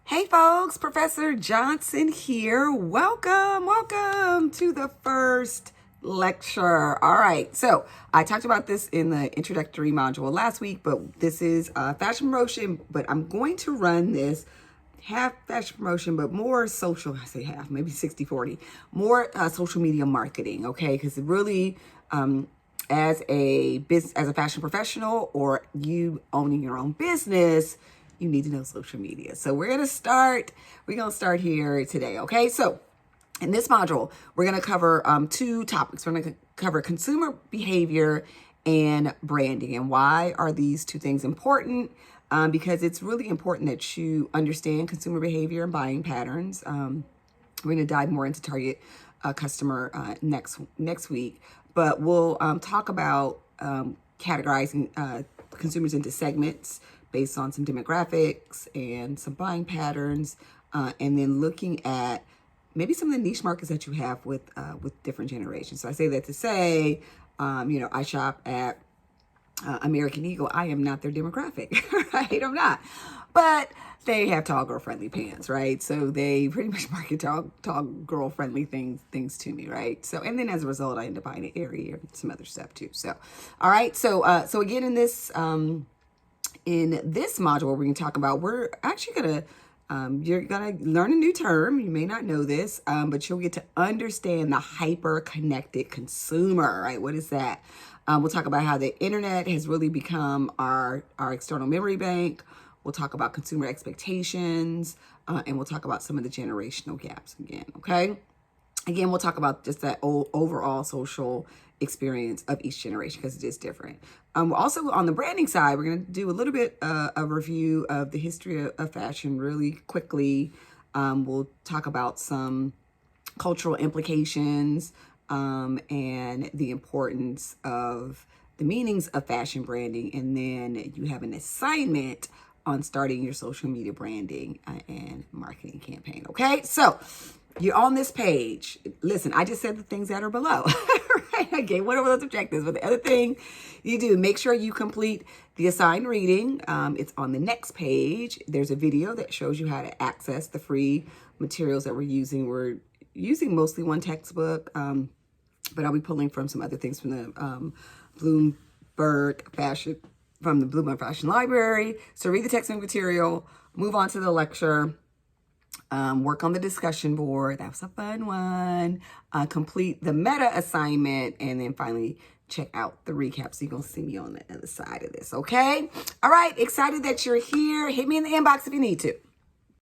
Hey folks, Professor Johnson here. Welcome to the first lecture. All right, so I talked about this in the introductory module last week, but this is fashion promotion, but I'm going to run this half fashion promotion, but more social, I say half, maybe 60-40, more social media marketing, okay? Because it really, as a fashion professional or you owning your own business, you need to know social media. So we're gonna start here today, okay? So in this module, we're gonna cover two topics. We're gonna cover consumer behavior and branding. And why are these two things important? Because it's really important that you understand consumer behavior and buying patterns. We're gonna dive more into target customer next week, but we'll talk about categorizing consumers into segments based on some demographics and some buying patterns, and then looking at maybe some of the niche markets that you have with different generations. So I say that to say, I shop at American Eagle. I am not their demographic, right? I'm not. But they have tall girl friendly pants, right? So they pretty much market tall girl friendly things to me, right? So, and then as a result, I end up buying an Aerie or some other stuff too. So, all right. So again, in this module, we're going to talk about, we're actually going to, you're going to learn a new term. You may not know this, but you'll get to understand the hyper-connected consumer, right? What is that? We'll talk about how the internet has really become our external memory bank. We'll talk about consumer expectations, and we'll talk about some of the generational gaps again, okay? Again, we'll talk about just that overall social experience of each generation because it is different. Also, on the branding side, we're going to do a little bit a review of the history of fashion really quickly. We'll talk about some cultural implications and the importance of the meanings of fashion branding. And then you have an assignment on starting your social media branding and marketing campaign. Okay, so you're on this page. Listen, I just said the things that are below. Right? I gave one of those objectives. But the other thing you do, make sure you complete the assigned reading. It's on the next page. There's a video that shows you how to access the free materials that we're using. We're using mostly one textbook, but I'll be pulling from some other things from the Bloomberg Fashion Library. So read the textbook material, move on to the lecture. Work on the discussion board. That was a fun one. Complete the meta assignment, and then finally check out the recap. So you're going to see me on the other side of this, okay? All right, excited that you're here. Hit me in the inbox if you need to.